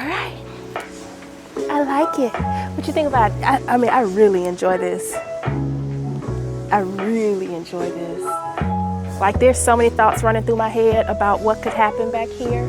right. I like it. What you think about it? I mean, I really enjoy this. I really enjoy this. Like, there's so many thoughts running through my head about what could happen back here.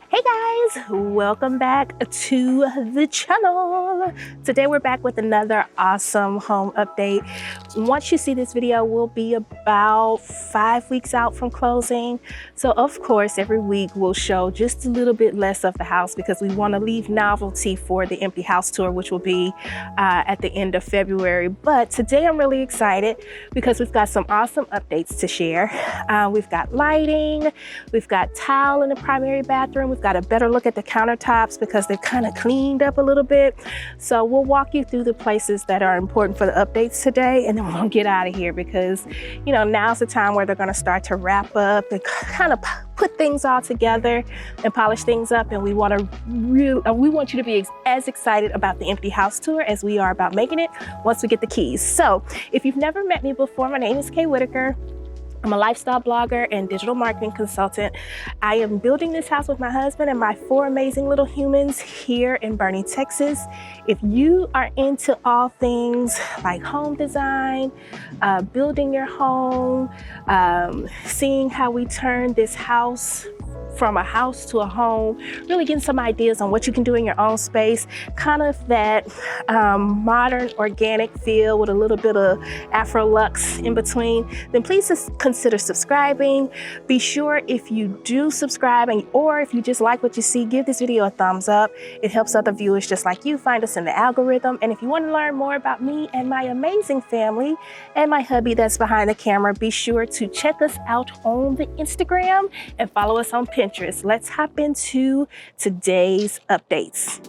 Hey guys, welcome back to the channel. Today we're back with another awesome home update. Once you see this video, we'll be about 5 weeks out from closing. So of course, every week we'll show just a little bit less of the house because we want to leave novelty for the empty house tour, which will be at the end of February. But today I'm really excited because we've got some awesome updates to share. We've got lighting, we've got tile in the primary bathroom. We've got a better look at the countertops because they've kind of cleaned up a little bit. So we'll walk you through the places that are important for the updates today, and then we'll get out of here because, you know, now's the time where they're going to start to wrap up and kind of put things all together and polish things up. And we want you to be as excited about the empty house tour as we are about making it once we get the keys. So if you've never met me before, my name is Kay Whitaker. I'm a lifestyle blogger and digital marketing consultant. I am building this house with my husband and my 4 amazing little humans here in Boerne, Texas. If you are into all things like home design, building your home, seeing how we turn this house from a house to a home, really getting some ideas on what you can do in your own space, kind of that modern organic feel with a little bit of Afro luxe in between, then please just consider subscribing. Be sure if you do subscribe or if you just like what you see, give this video a thumbs up. It helps other viewers just like you find us in the algorithm. And if you want to learn more about me and my amazing family and my hubby that's behind the camera, be sure to check us out on the Instagram and follow us on Pinterest. Let's hop into today's updates.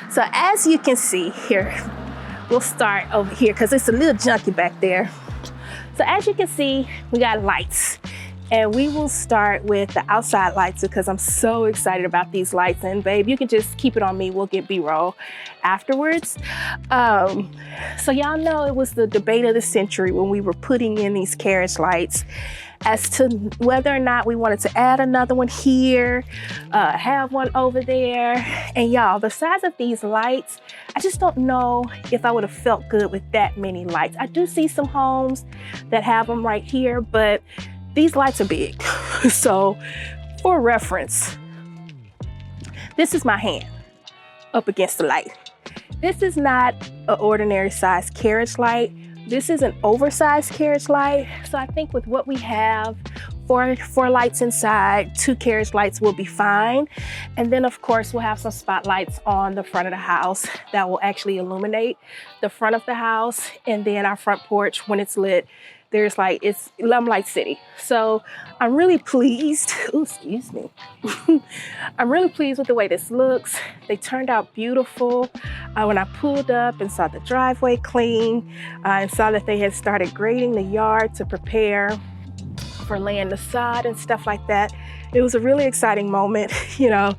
So as you can see here, we'll start over here because it's a little junky back there. So as you can see, we got lights, and we will start with the outside lights because I'm so excited about these lights. And babe, you can just keep it on me. We'll get B-roll afterwards. So y'all know it was the debate of the century when we were putting in these carriage lights as to whether or not we wanted to add another one here, have one over there. And y'all, the size of these lights, I just don't know if I would have felt good with that many lights. I do see some homes that have them right here, but these lights are big. So for reference, this is my hand up against the light. This is not an ordinary size carriage light. This is an oversized carriage light. So I think with what we have, four lights inside, 2 carriage lights will be fine. And then of course, we'll have some spotlights on the front of the house that will actually illuminate the front of the house. And then our front porch, when it's lit, there's like, it's Limelight City. So I'm really pleased. Ooh, excuse me. I'm really pleased with the way this looks. They turned out beautiful. When I pulled up and saw the driveway clean, and saw that they had started grading the yard to prepare for laying the sod and stuff like that. It was a really exciting moment. You know,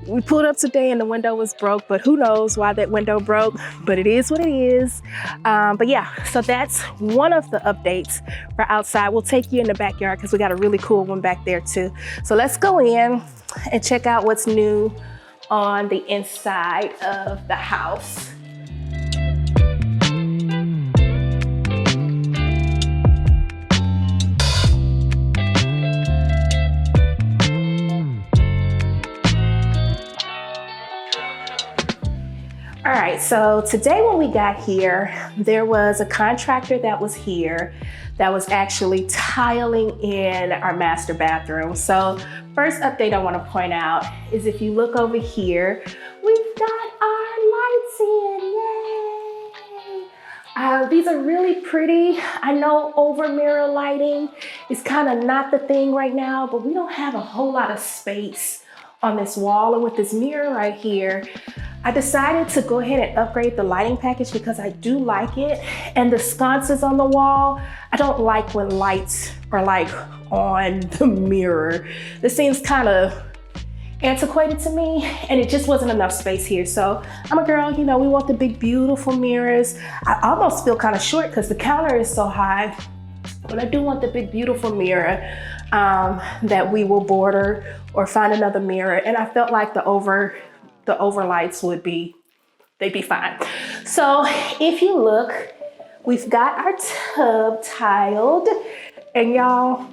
we pulled up today and the window was broke, but who knows why that window broke, but it is what it is. But yeah, so that's one of the updates for outside. We'll take you in the backyard because we got a really cool one back there too. So let's go in and check out what's new on the inside of the house. All right, so today when we got here, there was a contractor that was here that was actually tiling in our master bathroom. So first update I want to point out is if you look over here, we've got our lights in, yay! These are really pretty. I know over mirror lighting is kind of not the thing right now, but we don't have a whole lot of space on this wall. And with this mirror right here, I decided to go ahead and upgrade the lighting package because I do like it. And the sconces on the wall, I don't like when lights are like on the mirror. This seems kind of antiquated to me, and it just wasn't enough space here. So I'm a girl, you know, we want the big, beautiful mirrors. I almost feel kind of short because the counter is so high, but I do want the big, beautiful mirror that we will border or find another mirror. And I felt like the overlights they'd be fine. So if you look, we've got our tub tiled, and y'all,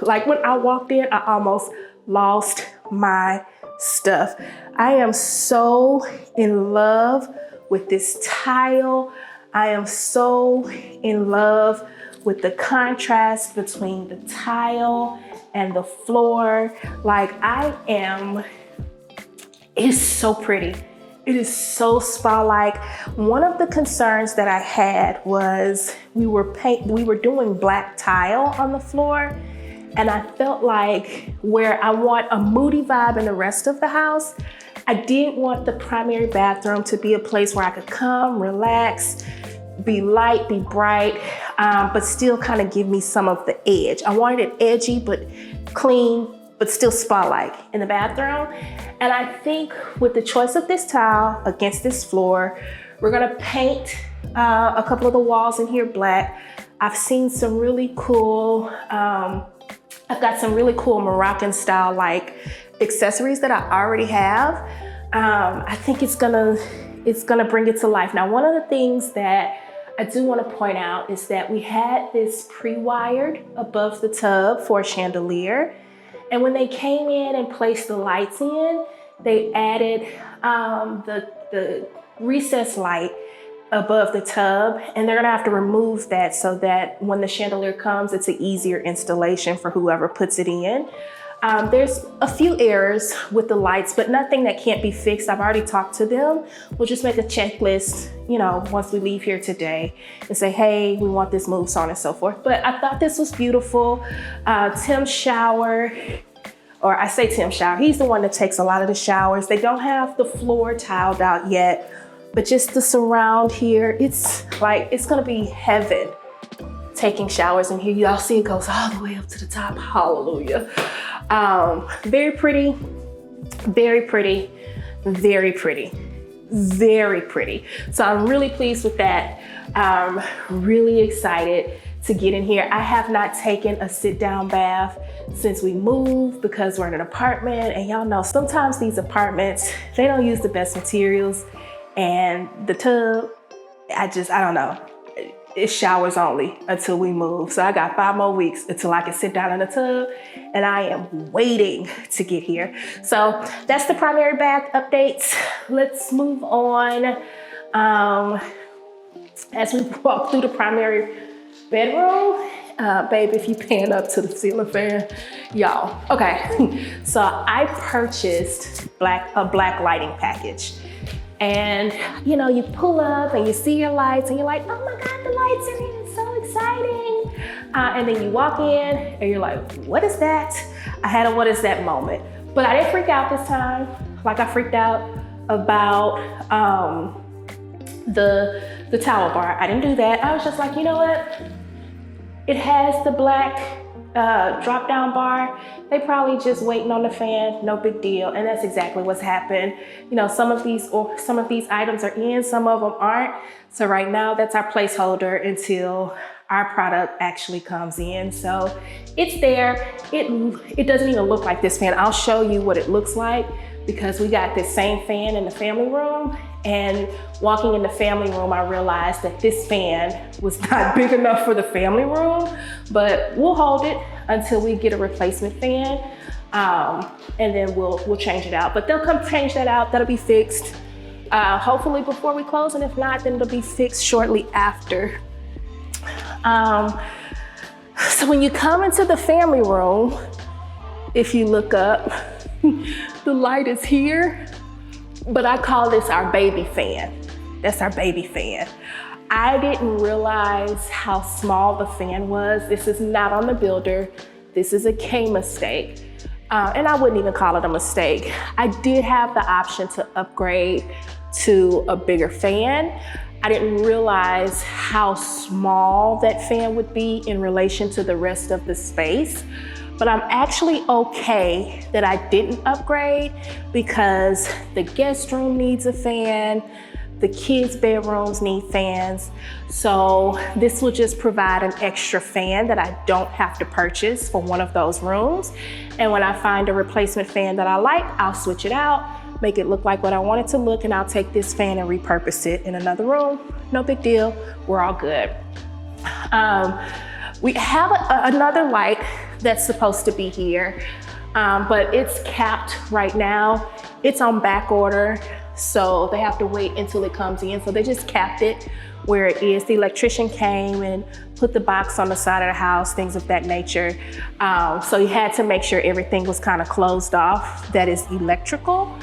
like when I walked in, I almost lost my stuff. I am so in love with this tile. I am so in love with the contrast between the tile and the floor. Like it's so pretty. It is so spa-like. One of the concerns that I had was we were doing black tile on the floor, and I felt like where I want a moody vibe in the rest of the house, I didn't want the primary bathroom to be a place where I could come, relax, be light, be bright, but still kind of give me some of the edge. I wanted it edgy, but clean, but still spa-like in the bathroom. And I think with the choice of this tile against this floor, we're gonna paint a couple of the walls in here black. I've seen some really cool, I've got some really cool Moroccan style like accessories that I already have. I think it's gonna bring it to life. Now, one of the things that I do want to point out is that we had this pre-wired above the tub for a chandelier. And when they came in and placed the lights in, they added the recessed light above the tub, and they're gonna have to remove that so that when the chandelier comes, it's an easier installation for whoever puts it in. There's a few errors with the lights, but nothing that can't be fixed. I've already talked to them. We'll just make a checklist, you know, once we leave here today and say, hey, we want this moved, so on and so forth. But I thought this was beautiful. Tim's shower, or I say Tim's shower, he's the one that takes a lot of the showers. They don't have the floor tiled out yet, but just the surround here, it's gonna be heaven taking showers in here. Y'all see it goes all the way up to the top, hallelujah. Very pretty, very pretty, very pretty, very pretty. So I'm really pleased with that. I'm really excited to get in here. I have not taken a sit down bath since we moved because we're in an apartment, and y'all know sometimes these apartments, they don't use the best materials, and the tub, I don't know. It's showers only until we move. So I got 5 more weeks until I can sit down in the tub, and I am waiting to get here. So that's the primary bath updates. Let's move on. As we walk through the primary bedroom, babe, if you pan up to the ceiling fan, y'all. Okay, so I purchased a black lighting package. And you know, you pull up and you see your lights and you're like, oh my God, the lights are here, it's so exciting. And then you walk in and you're like, what is that? I had a what is that moment. But I didn't freak out this time. Like I freaked out about the towel bar. I didn't do that. I was just like, you know what? It has the black drop down bar. They probably just waiting on the fan, no big deal. And that's exactly what's happened. You know, some of these items are in, some of them aren't. So right now that's our placeholder until our product actually comes in. So it's there. It doesn't even look like this fan. I'll show you what it looks like because we got this same fan in the family room. And walking in the family room, I realized that this fan was not big enough for the family room, but we'll hold it until we get a replacement fan. And then we'll change it out. But they'll come change that out, that'll be fixed. Hopefully before we close, and if not, then it'll be fixed shortly after. So when you come into the family room, if you look up, the light is here. But I call this our baby fan. That's our baby fan. I didn't realize how small the fan was. This is not on the builder. This is a K mistake. And I wouldn't even call it a mistake. I did have the option to upgrade to a bigger fan. I didn't realize how small that fan would be in relation to the rest of the space. But I'm actually okay that I didn't upgrade because the guest room needs a fan, the kids' bedrooms need fans. So this will just provide an extra fan that I don't have to purchase for one of those rooms. And when I find a replacement fan that I like, I'll switch it out, make it look like what I want it to look, and I'll take this fan and repurpose it in another room. No big deal, we're all good. We have another light that's supposed to be here, but it's capped right now. It's on back order, so they have to wait until it comes in. So they just capped it where it is. The electrician came and put the box on the side of the house, things of that nature. So he had to make sure everything was kind of closed off that is electrical.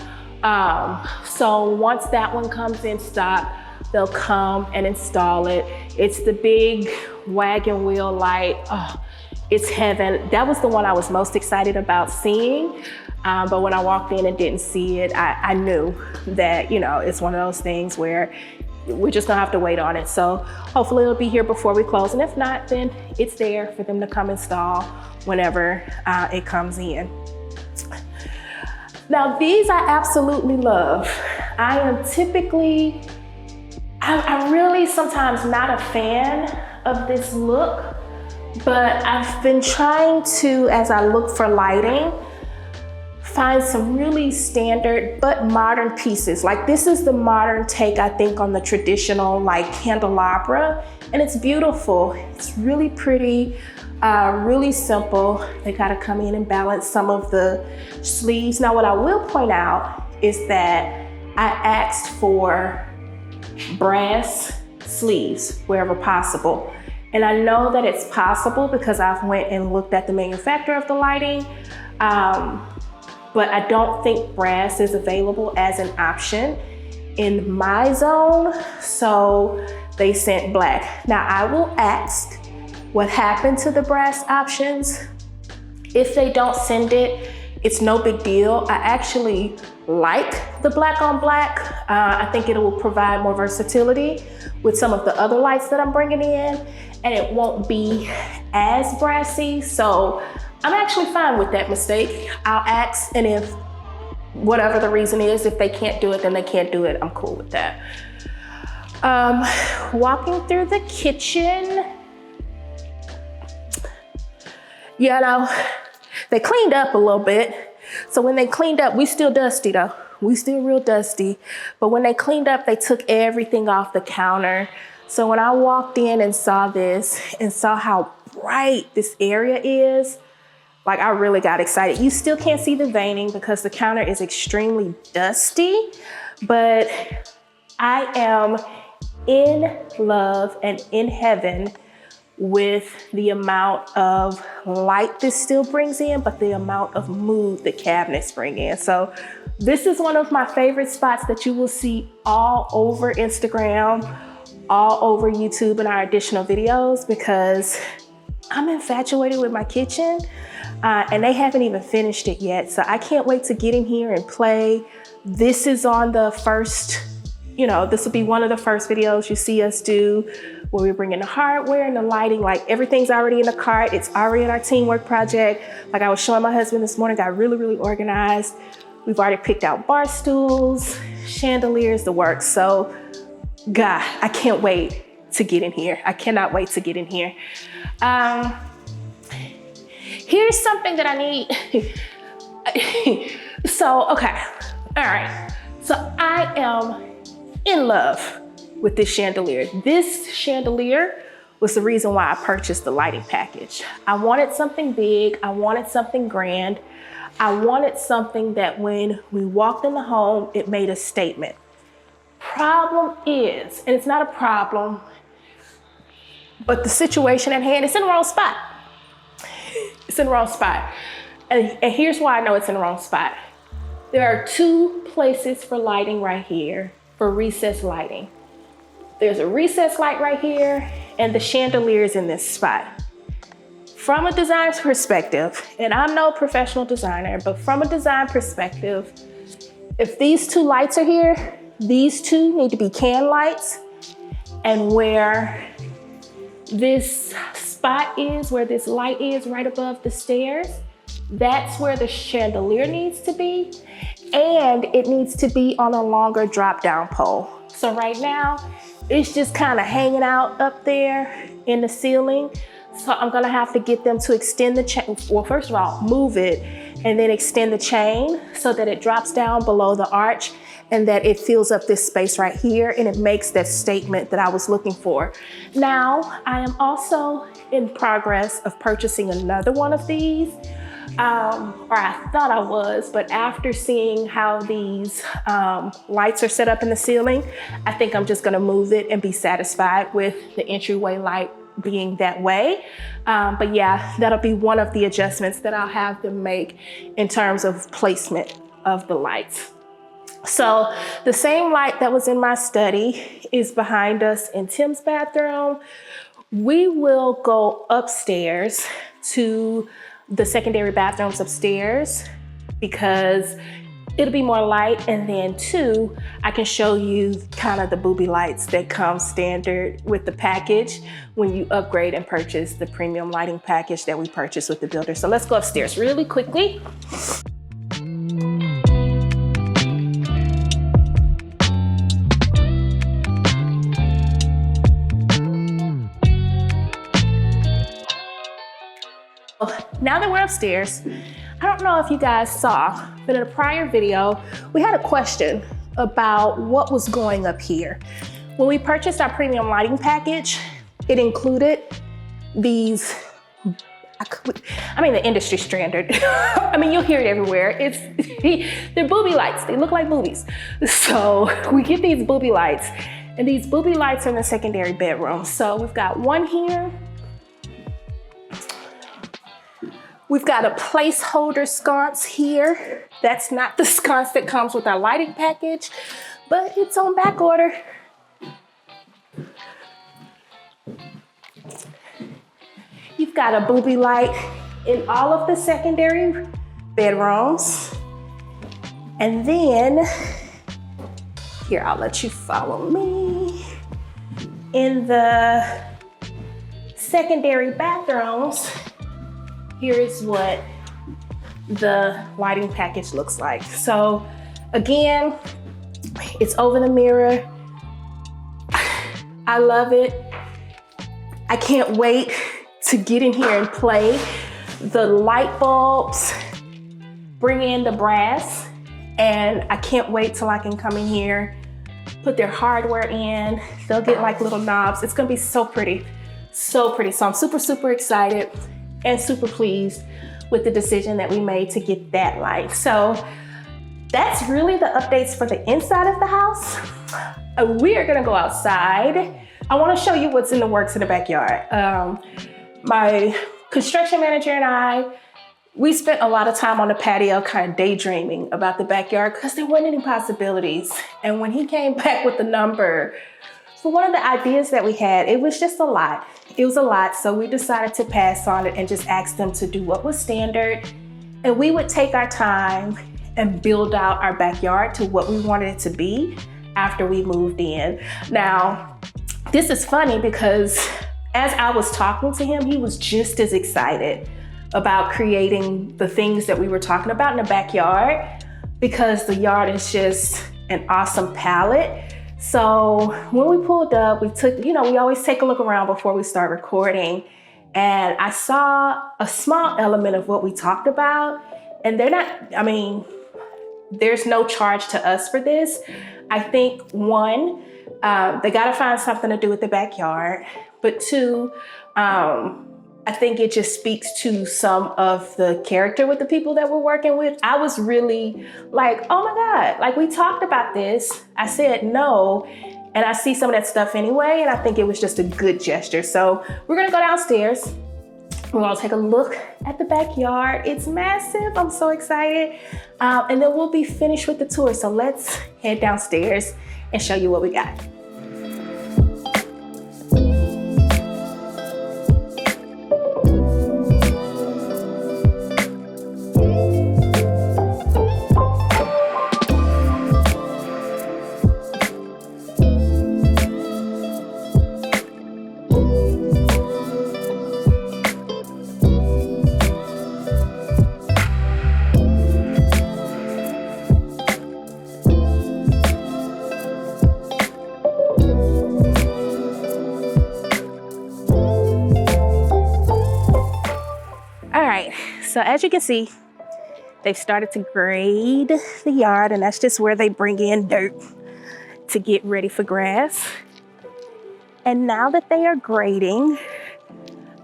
So once that one comes in stock, they'll come and install it. It's the big wagon wheel light. Oh, it's heaven. That was the one I was most excited about seeing. But when I walked in and didn't see it, I knew that, you know, it's one of those things where we're just gonna have to wait on it. So hopefully it'll be here before we close. And if not, then it's there for them to come install whenever it comes in. Now these I absolutely love. I am typically, I'm really sometimes not a fan of this look, but I've been trying to, as I look for lighting, find some really standard but modern pieces. Like this is the modern take, I think, on the traditional like candelabra, and it's beautiful. It's really pretty, really simple. They gotta come in and balance some of the sleeves. Now what I will point out is that I asked for brass sleeves wherever possible. And I know that it's possible because I've went and looked at the manufacturer of the lighting, but I don't think brass is available as an option in my zone, so they sent black. Now I will ask what happened to the brass options. If they don't send it, it's no big deal. I actually like the black on black. I think it will provide more versatility with some of the other lights that I'm bringing in, and it won't be as brassy. So I'm actually fine with that mistake. I'll ask, and if whatever the reason is, if they can't do it, then they can't do it. I'm cool with that. Walking through the kitchen, you know, they cleaned up a little bit. So when they cleaned up, we still dusty though. We still real dusty. But when they cleaned up, they took everything off the counter. So when I walked in and saw this and saw how bright this area is, like I really got excited. You still can't see the veining because the counter is extremely dusty, but I am in love and in heaven with the amount of light this still brings in, but the amount of mood the cabinets bring in. So this is one of my favorite spots that you will see all over Instagram, all over YouTube and our additional videos, because I'm infatuated with my kitchen and they haven't even finished it yet. So I can't wait to get in here and play. This is on the first, you know, this will be one of the first videos you see us do where we bring in the hardware and the lighting. Like everything's already in the cart. It's already in our teamwork project. Like I was showing my husband this morning, got really, really organized. We've already picked out bar stools, chandeliers, the works. So God, I can't wait to get in here. I cannot wait to get in here. Here's something that I need. So, okay, all right. So I am in love with this chandelier. This chandelier was the reason why I purchased the lighting package. I wanted something big. I wanted something grand. I wanted something that when we walked in the home, it made a statement. Problem is, and it's not a problem, but the situation at hand, it's in the wrong spot. It's in the wrong spot. And here's why I know it's in the wrong spot. There are two places for lighting right here, for recessed lighting. There's a recessed light right here, and the chandelier is in this spot. From a design perspective, and I'm no professional designer, but from a design perspective, if these two lights are here, these two need to be can lights. And where this spot is, where this light is right above the stairs, that's where the chandelier needs to be. And it needs to be on a longer drop down pole. So right now, it's just kind of hanging out up there in the ceiling. So I'm gonna have to get them to extend the chain. Well, first of all, move it and then extend the chain so that it drops down below the arch and that it fills up this space right here and it makes that statement that I was looking for. Now, I am also in progress of purchasing another one of these, or I thought I was, but after seeing how these lights are set up in the ceiling, I think I'm just gonna move it and be satisfied with the entryway light being that way. But yeah, that'll be one of the adjustments that I'll have them make in terms of placement of the lights. So the same light that was in my study is behind us in Tim's bathroom. We will go upstairs to the secondary bathrooms upstairs because it'll be more light, and then two, I can show you kind of the booby lights that come standard with the package when you upgrade and purchase the premium lighting package that we purchased with the builder. So let's go upstairs really quickly. Now that we're upstairs, I don't know if you guys saw, but in a prior video, we had a question about what was going up here. When we purchased our premium lighting package, it included these, the industry standard. You'll hear it everywhere. They're booby lights. They look like boobies. So we get these booby lights, and these booby lights are in the secondary bedroom. So we've got one here. We've got a placeholder sconce here. That's not the sconce that comes with our lighting package, but it's on back order. You've got a booby light in all of the secondary bedrooms. And then, here, I'll let you follow me. In the secondary bathrooms, here is what the lighting package looks like. So again, it's over the mirror. I love it. I can't wait to get in here and play. The light bulbs bring in the brass, and I can't wait till I can come in here, put their hardware in. They'll get like little knobs. It's gonna be so pretty, so pretty. So I'm super, super excited and super pleased with the decision that we made to get that light. So that's really the updates for the inside of the house. We are gonna go outside. I wanna show you what's in the works in the backyard. My construction manager and I, we spent a lot of time on the patio kind of daydreaming about the backyard because there weren't any possibilities. And when he came back with the number for one of the ideas that we had, it was just a lot. It was a lot, so we decided to pass on it and just ask them to do what was standard. And we would take our time and build out our backyard to what we wanted it to be after we moved in. Now, this is funny because as I was talking to him, he was just as excited about creating the things that we were talking about in the backyard because the yard is just an awesome palette. So when we pulled up, we always take a look around before we start recording. And I saw a small element of what we talked about. And there's no charge to us for this. I think one, they gotta find something to do with the backyard. But two, I think it just speaks to some of the character with the people that we're working with. I was really like, oh my God, like we talked about this. I said no, and I see some of that stuff anyway, and I think it was just a good gesture. So we're gonna go downstairs. We're gonna take a look at the backyard. It's massive, I'm so excited. And then we'll be finished with the tour. So let's head downstairs and show you what we got. So as you can see, they've started to grade the yard, and that's just where they bring in dirt to get ready for grass. And now that they are grading,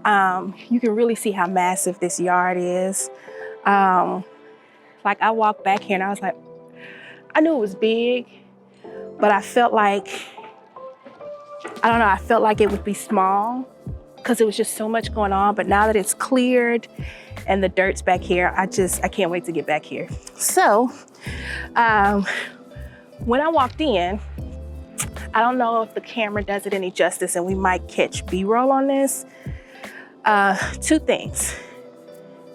you can really see how massive this yard is. Like I walked back here and I was like, I knew it was big, but I felt like, I don't know, I felt like it would be small because there was just so much going on. But now that it's cleared and the dirt's back here, I can't wait to get back here. So when I walked in, I don't know if the camera does it any justice and we might catch B-roll on this. Two things.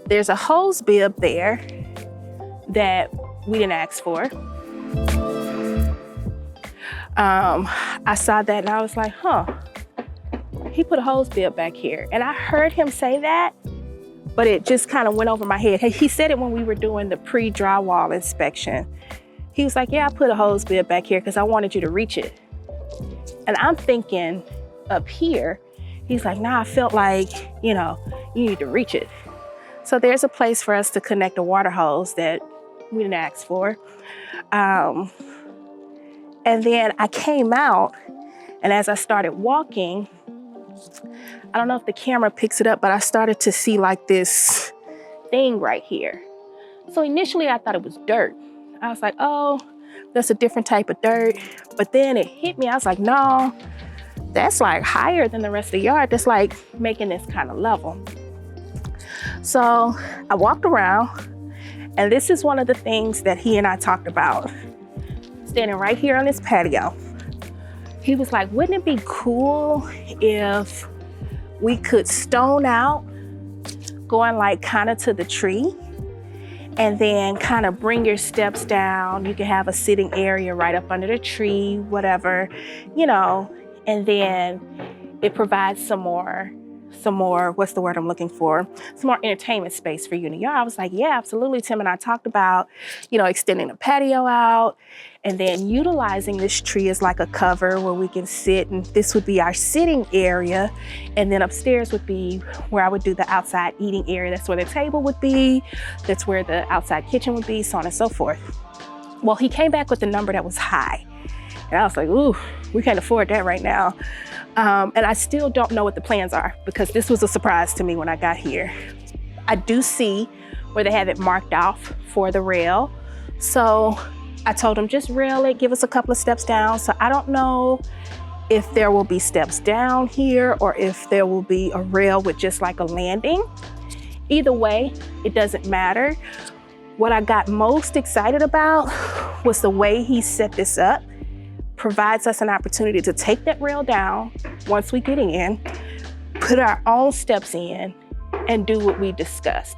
There's a hose bib there that we didn't ask for. I saw that and I was like, huh, he put a hose bib back here. And I heard him say that, but it just kind of went over my head. He said it when we were doing the pre-drywall inspection. He was like, yeah, I put a hose bib back here because I wanted you to reach it. And I'm thinking up here, he's like, nah, I felt like, you need to reach it. So there's a place for us to connect a water hose that we didn't ask for. And then I came out, and as I started walking, I don't know if the camera picks it up, but I started to see like this thing right here. So initially I thought it was dirt. I was like, oh, that's a different type of dirt. But then it hit me. I was like, no, that's like higher than the rest of the yard. That's like making this kind of level. So I walked around, and this is one of the things that he and I talked about. Standing right here on this patio, he was like, wouldn't it be cool if we could stone out, going like kind of to the tree, and then kind of bring your steps down. You can have a sitting area right up under the tree, whatever, and then it provides some more, what's the word I'm looking for? Some more entertainment space for you in the yard. I was like, yeah, absolutely. Tim and I talked about, extending the patio out and then utilizing this tree as like a cover where we can sit, and this would be our sitting area. And then upstairs would be where I would do the outside eating area. That's where the table would be. That's where the outside kitchen would be, so on and so forth. Well, he came back with a number that was high. And I was like, ooh, we can't afford that right now. And I still don't know what the plans are because this was a surprise to me when I got here. I do see where they have it marked off for the rail. So I told him, just rail it, give us a couple of steps down. So I don't know if there will be steps down here or if there will be a rail with just like a landing. Either way, it doesn't matter. What I got most excited about was the way he set this up. Provides us an opportunity to take that rail down once we get in, put our own steps in, and do what we discussed.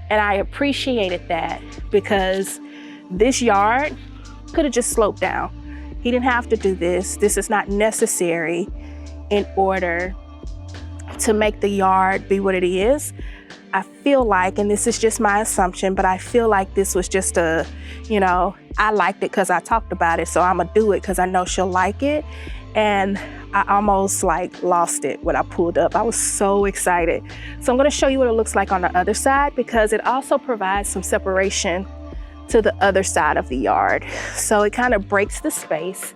And I appreciated that because this yard could have just sloped down. He didn't have to do this. This is not necessary in order to make the yard be what it is. I feel like, and this is just my assumption, but I feel like this was just I liked it because I talked about it, so I'm gonna do it because I know she'll like it. And I almost like lost it when I pulled up. I was so excited. So I'm gonna show you what it looks like on the other side because it also provides some separation to the other side of the yard. So it kind of breaks the space.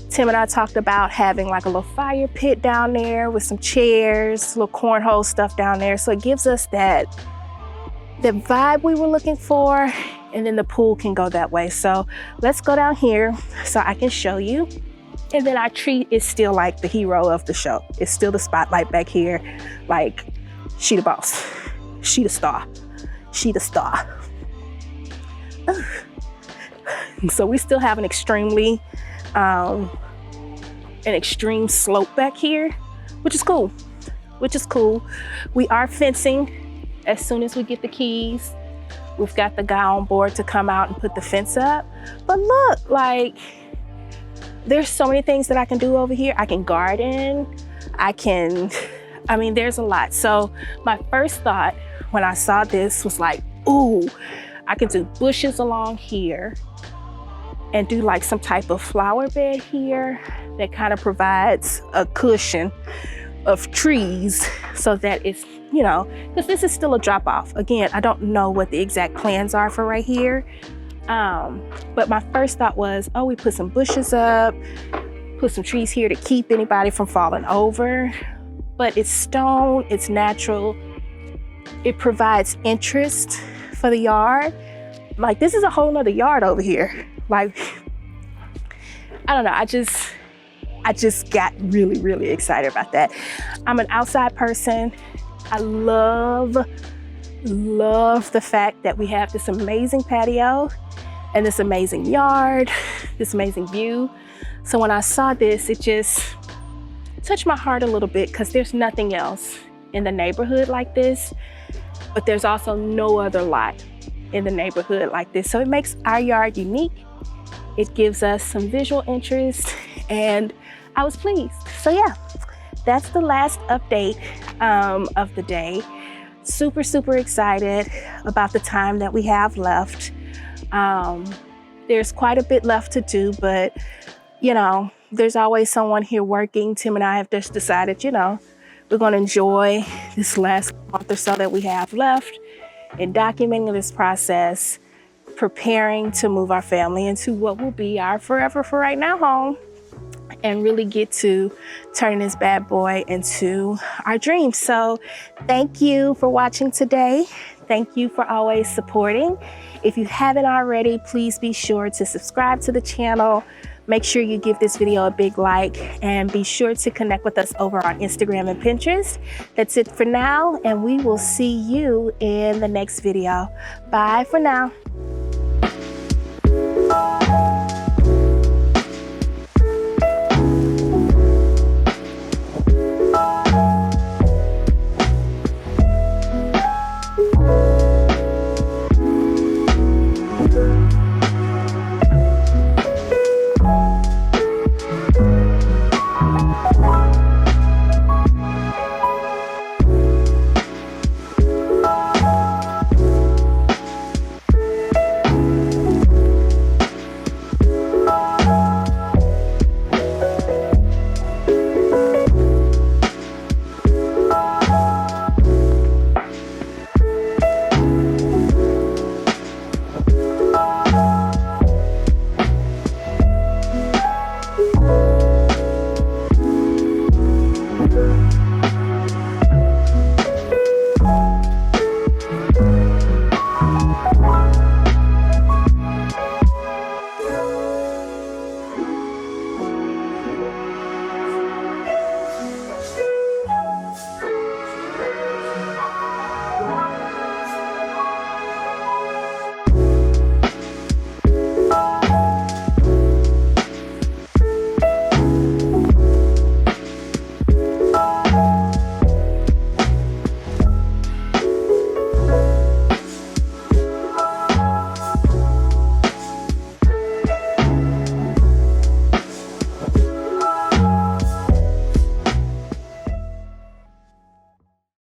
Tim and I talked about having like a little fire pit down there with some chairs, little cornhole stuff down there. So it gives us that vibe we were looking for, and then the pool can go that way. So let's go down here so I can show you. And then our tree is still like the hero of the show. It's still the spotlight back here. Like, she the boss, she the star, she the star. So we still have an extreme slope back here, which is cool. We are fencing as soon as we get the keys. We've got the guy on board to come out and put the fence up. But look, like, there's so many things that I can do over here. I can garden, there's a lot. So my first thought when I saw this was like, ooh, I can do bushes along here and do like some type of flower bed here that kind of provides a cushion of trees so that it's you know, because this is still a drop off. Again, I don't know what the exact plans are for right here. But my first thought was, oh, we put some bushes up, put some trees here to keep anybody from falling over. But it's stone, it's natural. It provides interest for the yard. Like, this is a whole nother yard over here. Like, I don't know, I just got really, really excited about that. I'm an outside person. I love the fact that we have this amazing patio and this amazing yard, this amazing view. So when I saw this, it just touched my heart a little bit, because there's nothing else in the neighborhood like this, but there's also no other lot in the neighborhood like this. So it makes our yard unique. It gives us some visual interest, and I was pleased. So yeah, that's the last update of the day. Super, super excited about the time that we have left. There's quite a bit left to do, but you know, there's always someone here working. Tim and I have just decided, you know, we're going to enjoy this last month or so that we have left in documenting this process, preparing to move our family into what will be our forever for right now home, and really get to turning this bad boy into our dreams. So thank you for watching today. Thank you for always supporting. If you haven't already, please be sure to subscribe to the channel. Make sure you give this video a big like, and be sure to connect with us over on Instagram and Pinterest. That's it for now, and we will see you in the next video. Bye for now.